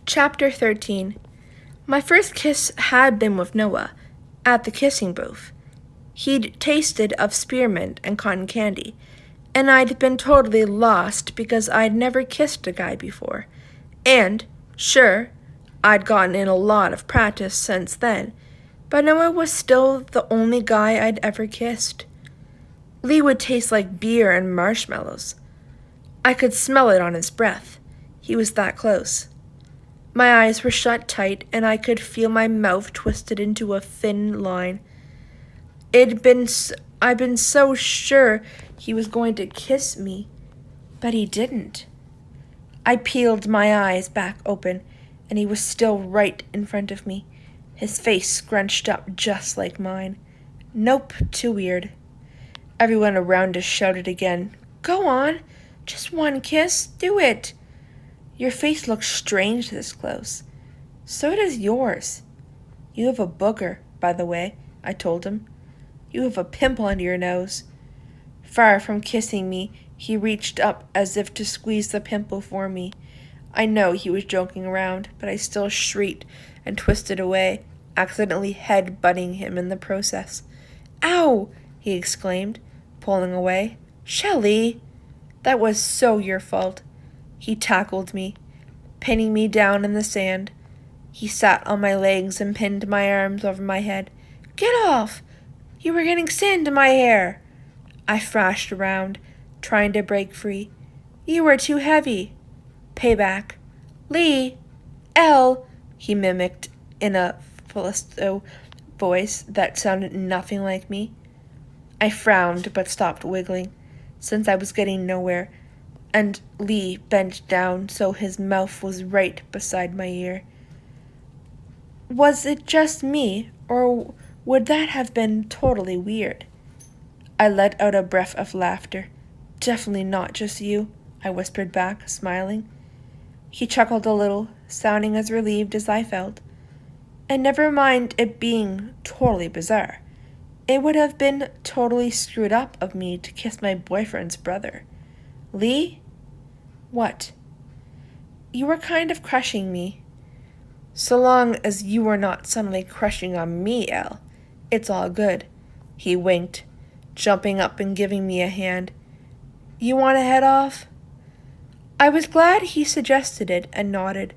Chapter 13. My first kiss had been with Noah, at the kissing booth. He'd tasted of spearmint and cotton candy, and I'd been totally lost because I'd never kissed a guy before. And, sure, I'd gotten in a lot of practice since then, but Noah was still the only guy I'd ever kissed. Lee would taste like beer and marshmallows. I could smell it on his breath. He was that close. My eyes were shut tight, and I could feel my mouth twisted into a thin line. I'd been so sure he was going to kiss me, but he didn't. I peeled my eyes back open, and he was still right in front of me, his face scrunched up just like mine. Nope, too weird. Everyone around us shouted again, "Go on, just one kiss, do it." Your face looks strange this close. So does yours. You have a booger, by the way, I told him. You have a pimple under your nose. Far from kissing me, he reached up as if to squeeze the pimple for me. I know he was joking around, but I still shrieked and twisted away, accidentally head-butting him in the process. "Ow!" he exclaimed, pulling away. "Shelley! That was so your fault." He tackled me, pinning me down in the sand. He sat on my legs and pinned my arms over my head. "Get off! You were getting sand in my hair!" I thrashed around, trying to break free. "You were too heavy." Payback. "Lee! Elle!" he mimicked in a falsetto voice that sounded nothing like me. I frowned but stopped wiggling, since I was getting nowhere, and Lee bent down so his mouth was right beside my ear. Was it just me, or would that have been totally weird? I let out a breath of laughter. "Definitely not just you," I whispered back, smiling. He chuckled a little, sounding as relieved as I felt. And never mind it being totally bizarre. It would have been totally screwed up of me to kiss my boyfriend's brother. "Lee?" "What?" "You were kind of crushing me." "So long as you were not suddenly crushing on me, Elle, it's all good." He winked, jumping up and giving me a hand. "You want to head off?" I was glad he suggested it and nodded.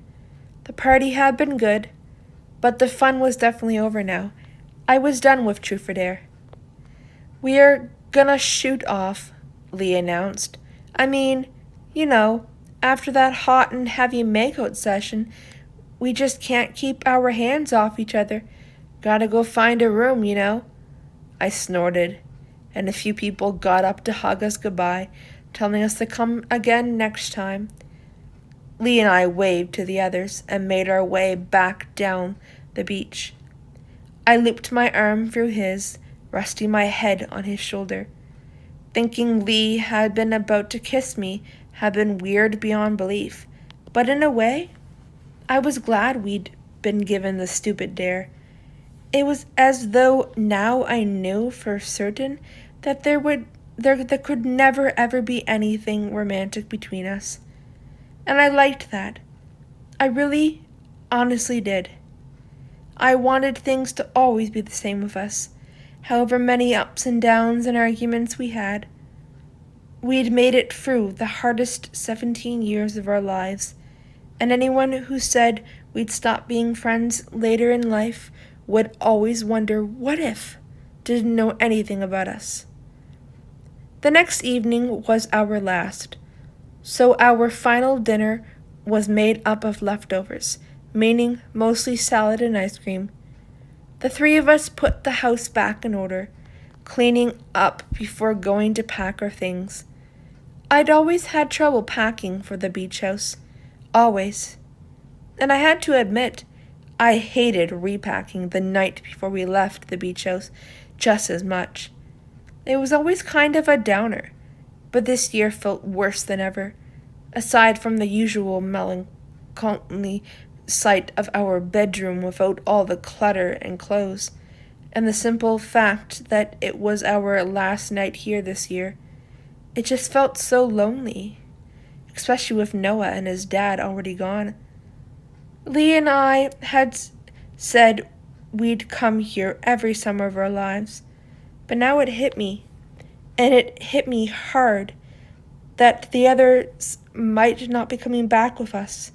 The party had been good, but the fun was definitely over now. I was done with Truth or Dare. "We are gonna shoot off," Lee announced. "I mean, you know, after that hot and heavy makeout session, we just can't keep our hands off each other. Gotta go find a room, you know." I snorted, and a few people got up to hug us goodbye, telling us to come again next time. Lee and I waved to the others and made our way back down the beach. I looped my arm through his, resting my head on his shoulder. Thinking Lee had been about to kiss me had been weird beyond belief, but in a way, I was glad we'd been given the stupid dare. It was as though now I knew for certain that there could never ever be anything romantic between us. And I liked that. I really, honestly did. I wanted things to always be the same with us, however many ups and downs and arguments we had. We'd made it through the hardest 17 years of our lives, and anyone who said we'd stop being friends later in life would always wonder what if didn't know anything about us. The next evening was our last, so our final dinner was made up of leftovers, meaning mostly salad and ice cream. The three of us put the house back in order, cleaning up before going to pack our things. I'd always had trouble packing for the beach house. Always. And I had to admit, I hated repacking the night before we left the beach house just as much. It was always kind of a downer, but this year felt worse than ever, aside from the usual melancholy sight of our bedroom without all the clutter and clothes, and the simple fact that it was our last night here this year. It just felt so lonely, especially with Noah and his dad already gone. Lee and I had said we'd come here every summer of our lives, but now it hit me, and it hit me hard, that the others might not be coming back with us.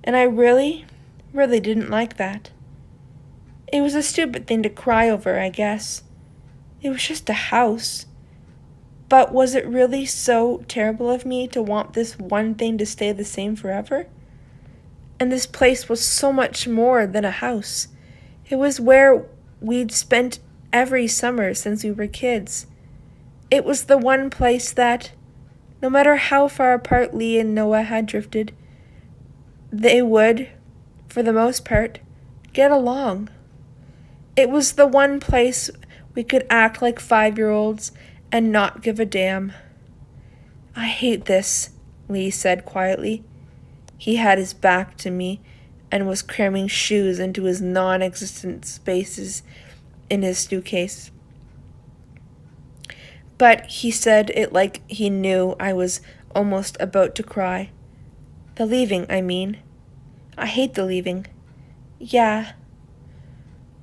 And I really, really didn't like that. It was a stupid thing to cry over, I guess. It was just a house. But was it really so terrible of me to want this one thing to stay the same forever? And this place was so much more than a house. It was where we'd spent every summer since we were kids. It was the one place that, no matter how far apart Lee and Noah had drifted, they would, for the most part, get along. It was the one place we could act like 5-year-olds and not give a damn. I hate this, Lee said quietly. He had his back to me and was cramming shoes into his non-existent spaces in his suitcase. But he said it like he knew I was almost about to cry. The leaving, I mean. I hate the leaving. Yeah.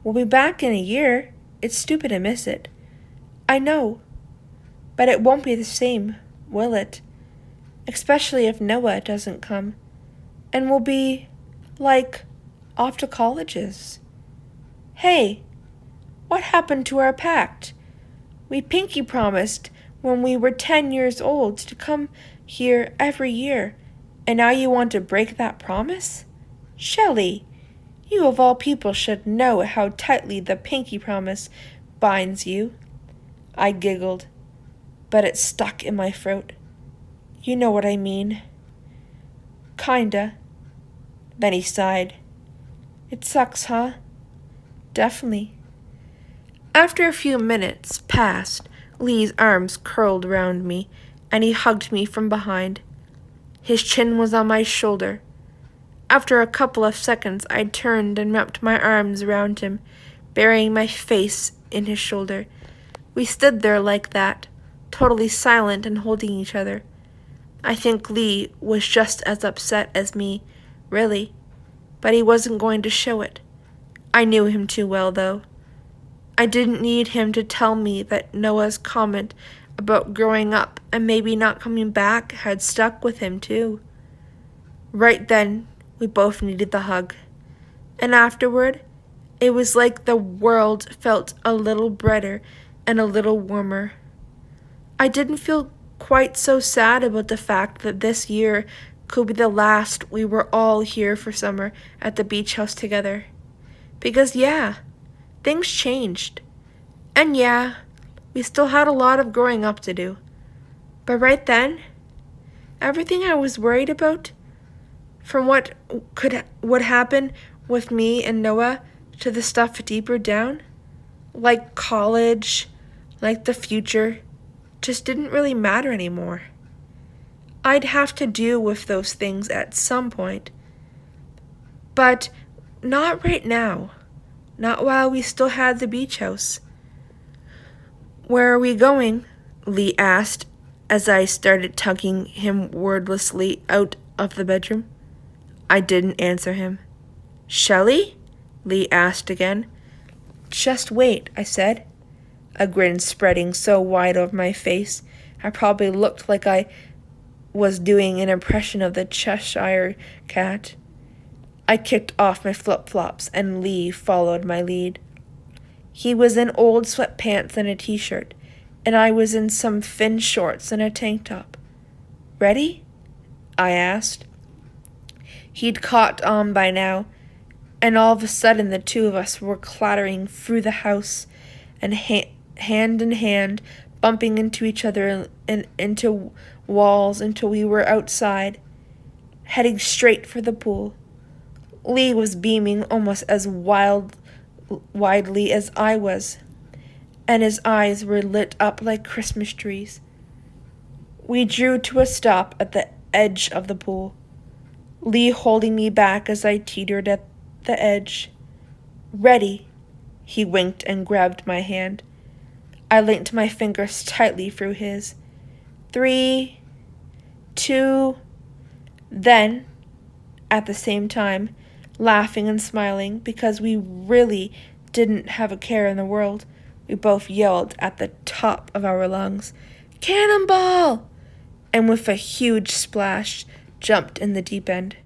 We'll be back in a year. It's stupid to miss it. I know. But it won't be the same, will it? Especially if Noah doesn't come. And we'll be, like, off to colleges. Hey, what happened to our pact? We pinky promised when we were 10 years old to come here every year, and now you want to break that promise? Shelley, you of all people should know how tightly the pinky promise binds you. I giggled, but it stuck in my throat. You know what I mean. Kinda. Then he sighed. It sucks, huh? Definitely. After a few minutes passed, Lee's arms curled round me, and he hugged me from behind. His chin was on my shoulder. After a couple of seconds, I turned and wrapped my arms around him, burying my face in his shoulder. We stood there like that, totally silent and holding each other. I think Lee was just as upset as me, really, but he wasn't going to show it. I knew him too well, though. I didn't need him to tell me that Noah's comment about growing up and maybe not coming back had stuck with him, too. Right then, we both needed the hug. And afterward, it was like the world felt a little brighter and a little warmer. I didn't feel quite so sad about the fact that this year could be the last we were all here for summer at the beach house together. Because yeah, things changed. And yeah, we still had a lot of growing up to do. But right then, everything I was worried about, from what would happen with me and Noah to the stuff deeper down, like college, like the future, just didn't really matter anymore. I'd have to deal with those things at some point. But not right now. Not while we still had the beach house. Where are we going? Lee asked as I started tugging him wordlessly out of the bedroom. I didn't answer him. Shelley? Lee asked again. Just wait, I said, a grin spreading so wide over my face I probably looked like I was doing an impression of the Cheshire Cat. I kicked off my flip-flops and Lee followed my lead. He was in old sweatpants and a t-shirt, and I was in some thin shorts and a tank top. Ready? I asked. He'd caught on by now, and all of a sudden the two of us were clattering through the house and hand in hand, bumping into each other and into walls until we were outside, heading straight for the pool. Lee was beaming almost as widely as I was, and his eyes were lit up like Christmas trees. We drew to a stop at the edge of the pool, Lee holding me back as I teetered at the edge. Ready, he winked and grabbed my hand. I linked my fingers tightly through his. 3, 2, then, at the same time, Laughing and smiling because we really didn't have a care in the world, we both yelled at the top of our lungs, "Cannonball!" and with a huge splash, jumped in the deep end.